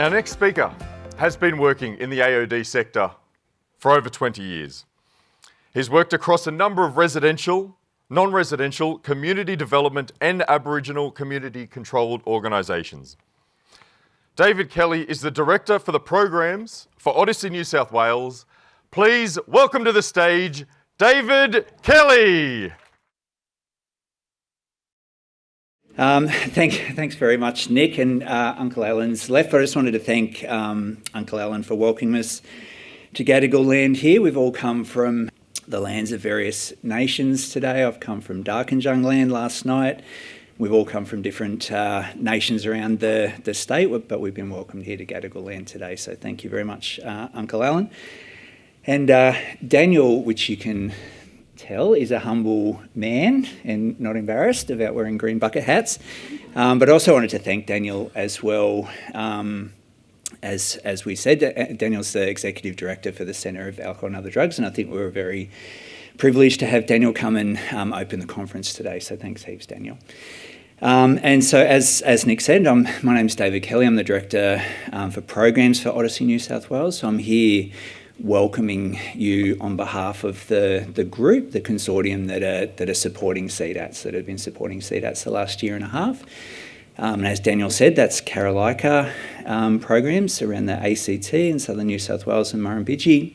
Our next speaker has been working in the AOD sector for over 20 years. He's worked across a number of residential, non-residential, community development and Aboriginal community-controlled organisations. David Kelly is the Director for the Programs for Odyssey New South Wales. Please welcome to the stage, David Kelly. Thanks very much, Nick, and Uncle Alan's left. I just wanted to thank Uncle Alan for welcoming us to Gadigal land here. We've all come from the lands of various nations today. I've come from Darkinjung land last night. We've all come from different nations around the state, but we've been welcomed here to Gadigal land today. So thank you very much, Uncle Alan. And Daniel, which you can tell, is a humble man and not embarrassed about wearing green bucket hats. But I also wanted to thank Daniel as well. As we said, Daniel's the Executive Director for the Centre of Alcohol and Other Drugs, and I think we were very privileged to have Daniel come and open the conference today. So thanks heaps, Daniel. And so as Nick said, my name's David Kelly. I'm the Director for Programs for Odyssey New South Wales. So I'm here welcoming you on behalf of the group, the consortium that are supporting CDATs, that have been supporting CDATs the last year and a half. And as Daniel said, that's Karalika programs around the ACT in southern New South Wales and Murrumbidgee,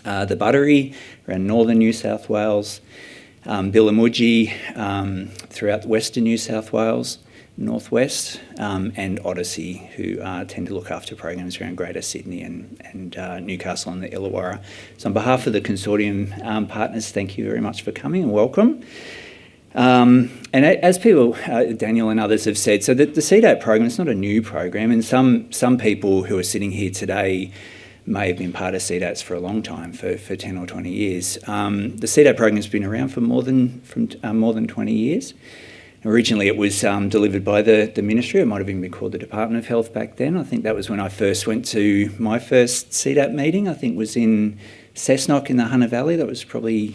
the Buttery around northern New South Wales, Billamugi throughout western New South Wales, northwest, and Odyssey, who tend to look after programs around Greater Sydney and Newcastle and the Illawarra. So on behalf of the consortium partners, thank you very much for coming and welcome. And as people, Daniel and others have said, so the CDAT program is not a new program, and some people who are sitting here today may have been part of CDATs for a long time, for 10 or 20 years. The CDAT program has been around for more than 20 years. Originally it was delivered by the Ministry. It might have even been called the Department of Health back then. I think that was when I first went to my first CDAT meeting. I think was in Cessnock in the Hunter Valley. That was probably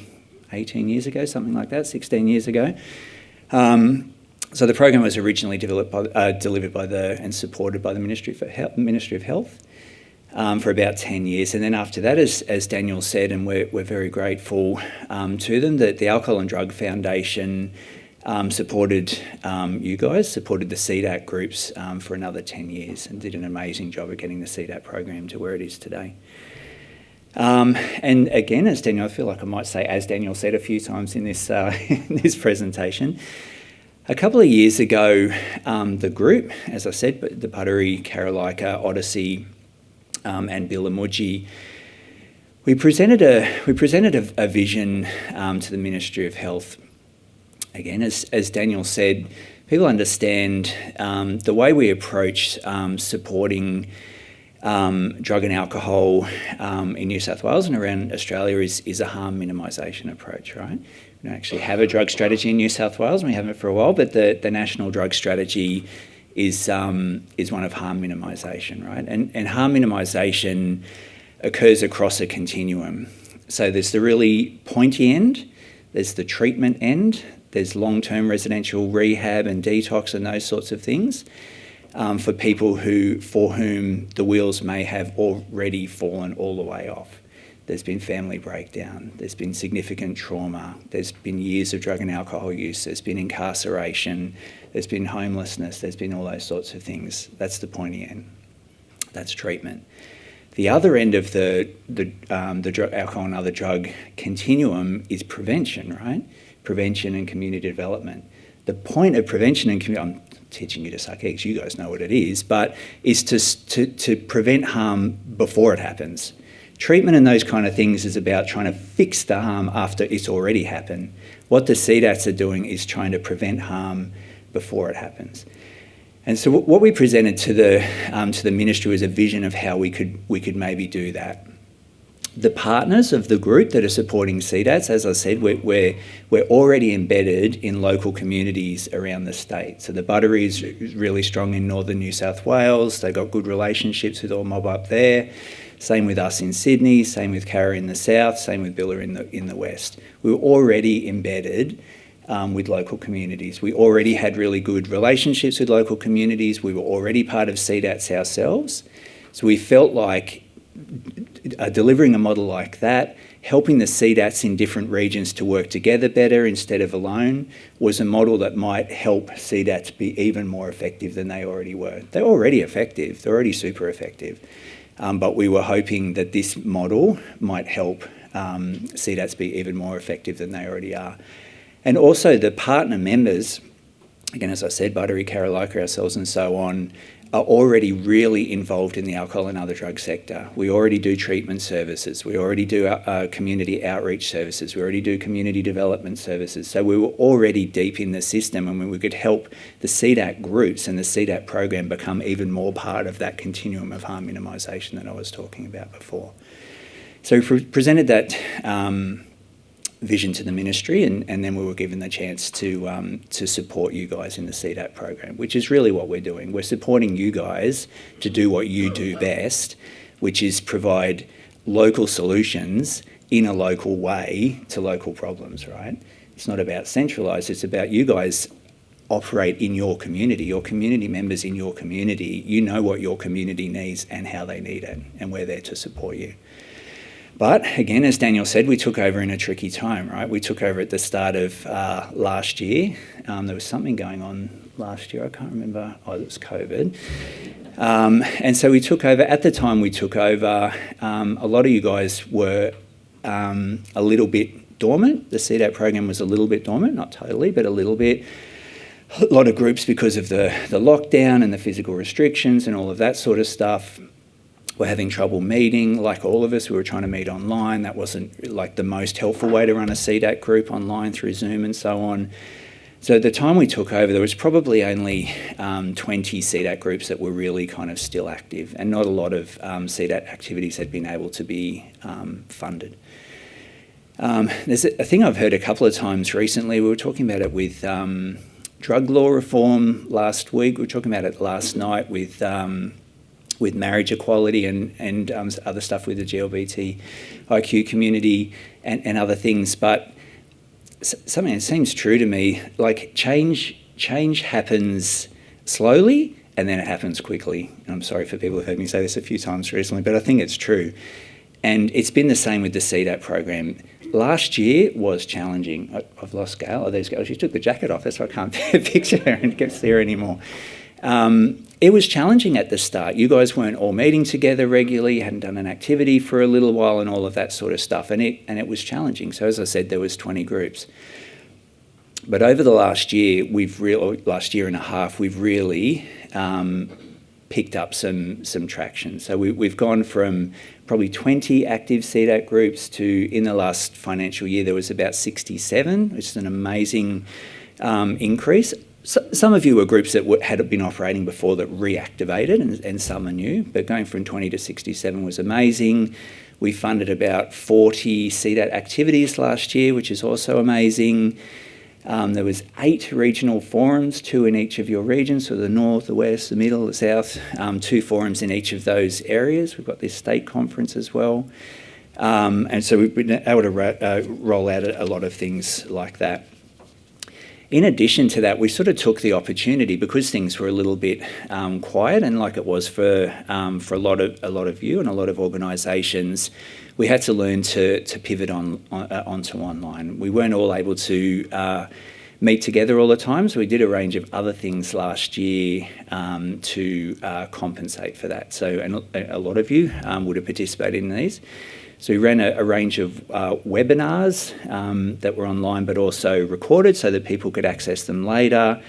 18 years ago, something like that, 16 years ago. So the program was originally delivered by and supported by the Ministry of Health for about 10 years. And then after that, as Daniel said, and we're very grateful to them, that the Alcohol and Drug Foundation supported you guys, supported the CDAT groups for another 10 years and did an amazing job of getting the CDAT program to where it is today. And again, as Daniel, I feel like I might say, as Daniel said a few times in this in this presentation, a couple of years ago, the group, as I said, the Buttery, Karalika, Odyssey, and Billamugi, we presented a vision to the Ministry of Health. Again, as Daniel said, people understand the way we approach supporting drug and alcohol in New South Wales and around Australia is a harm minimisation approach, right? We don't actually have a drug strategy in New South Wales, and we haven't for a while, but the national drug strategy is one of harm minimisation, right? And harm minimisation occurs across a continuum. So there's the really pointy end, there's the treatment end, there's long-term residential rehab and detox and those sorts of things for people for whom the wheels may have already fallen all the way off. There's been family breakdown, there's been significant trauma, there's been years of drug and alcohol use, there's been incarceration, there's been homelessness, there's been all those sorts of things. That's the pointy end. That's treatment. The other end of the drug, alcohol and other drug continuum is prevention, right? Prevention and community development. The point of prevention and community, I'm teaching you to suck eggs, you guys know what it is, but is to prevent harm before it happens. Treatment and those kind of things is about trying to fix the harm after it's already happened. What the CDATs are doing is trying to prevent harm before it happens. And so what we presented to the ministry was a vision of how we could maybe do that. The partners of the group that are supporting CDATs, as I said, we're already embedded in local communities around the state. So the Buttery is really strong in northern New South Wales. They've got good relationships with all mob up there. Same with us in Sydney, same with Kara in the south, same with Billa in the west. We were already embedded with local communities. We already had really good relationships with local communities. We were already part of CDATs ourselves. So we felt like delivering a model like that, helping the CDATs in different regions to work together better instead of alone, was a model that might help CDATs be even more effective than they already were. They're already effective. They're already super effective. But we were hoping that this model might help CDATs be even more effective than they already are. And also the partner members, again, as I said, Buttery, Carolina, ourselves and so on, are already really involved in the alcohol and other drug sector. We already do treatment services. We already do community outreach services. We already do community development services. So we were already deep in the system, and we could help the CDAT groups and the CDAT program become even more part of that continuum of harm minimisation that I was talking about before. So we presented that vision to the ministry, and then we were given the chance to support you guys in the CDAT program, which is really what we're doing. We're supporting you guys to do what you do best, which is provide local solutions in a local way to local problems, right? It's not about centralised, it's about you guys operate in your community members in your community. You know what your community needs and how they need it, and we're there to support you. But again, as Daniel said, we took over in a tricky time, right? We took over at the start of last year. There was something going on last year, I can't remember. Oh, it was COVID. And so we took over. At the time we took over, a lot of you guys were a little bit dormant. The CDAT program was a little bit dormant, not totally, but a little bit. A lot of groups, because of the lockdown and the physical restrictions and all of that sort of stuff, were having trouble meeting. Like all of us, we were trying to meet online. That wasn't like the most helpful way to run a CDAT group online through Zoom and so on. So at the time we took over, there was probably only 20 CDAT groups that were really kind of still active, and not a lot of CDAT activities had been able to be funded. There's a thing I've heard a couple of times recently. We were talking about it with drug law reform last week. We were talking about it last night with marriage equality and other stuff with the GLBTIQ community and other things. But something that seems true to me, like change happens slowly and then it happens quickly. And I'm sorry for people who've heard me say this a few times recently, but I think it's true. And it's been the same with the CDAT program. Last year was challenging. I've lost Gail. Oh, there's Gail. She took the jacket off. That's why I can't picture her and get there anymore. It was challenging at the start. You guys weren't all meeting together regularly, you hadn't done an activity for a little while and all of that sort of stuff, and it was challenging. So as I said, there was 20 groups. But over the last year, last year and a half, we've really picked up some traction. So we've gone from probably 20 active CDAT groups to, in the last financial year, there was about 67, which is an amazing increase. Some of you were groups that had been operating before that reactivated, and some are new, but going from 20 to 67 was amazing. We funded about 40 CDAT activities last year, which is also amazing. There was 8 regional forums, 2 in each of your regions, so the north, the west, the middle, the south, 2 forums in each of those areas. We've got this state conference as well. And so we've been able to roll out a lot of things like that. In addition to that, we sort of took the opportunity, because things were a little bit quiet, and like it was for a lot of you and a lot of organisations, we had to learn to pivot onto online. We weren't all able to meet together all the time, so we did a range of other things last year to compensate for that. So, and a lot of you would have participated in these. So we ran a range of webinars that were online but also recorded so that people could access them later.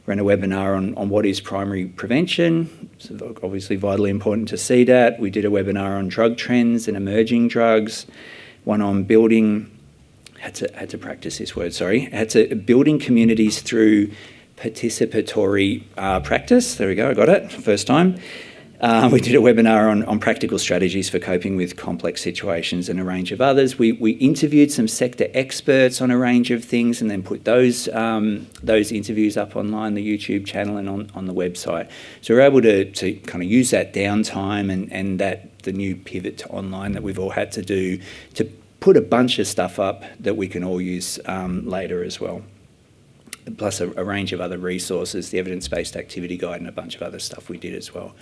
Ran a webinar on what is primary prevention, so obviously vitally important to CDAT. We did a webinar on drug trends and emerging drugs, one on building, had to practice this word, building communities through participatory practice. There we go, I got it, first time. We did a webinar on practical strategies for coping with complex situations and a range of others. We interviewed some sector experts on a range of things and then put those interviews up online, the YouTube channel and on the website. So we're able to kind of use that downtime and the new pivot to online that we've all had to do to put a bunch of stuff up that we can all use later as well. plus a range of other resources, the evidence-based activity guide and a bunch of other stuff we did as well.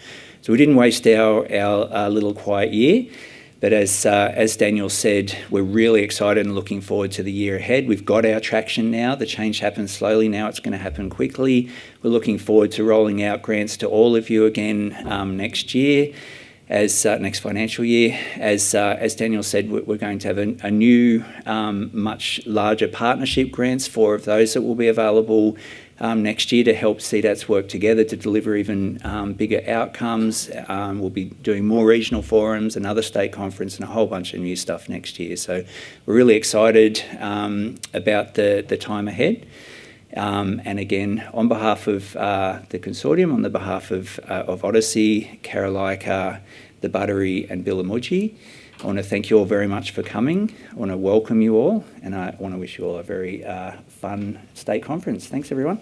So we didn't waste our little quiet year, but as Daniel said, we're really excited and looking forward to the year ahead. We've got our traction now. The change happens slowly. Now it's going to happen quickly. We're looking forward to rolling out grants to all of you again next year. Next financial year. As Daniel said, we're going to have a new, much larger partnership grants, 4 of those that will be available next year to help CDATs work together to deliver even bigger outcomes. We'll be doing more regional forums, another state conference, and a whole bunch of new stuff next year. So we're really excited about the time ahead. And again, on behalf of the consortium, on the behalf of Odyssey, Karalaika, the Buttery and Billamugi, I want to thank you all very much for coming. I want to welcome you all, and I want to wish you all a very fun state conference. Thanks, everyone.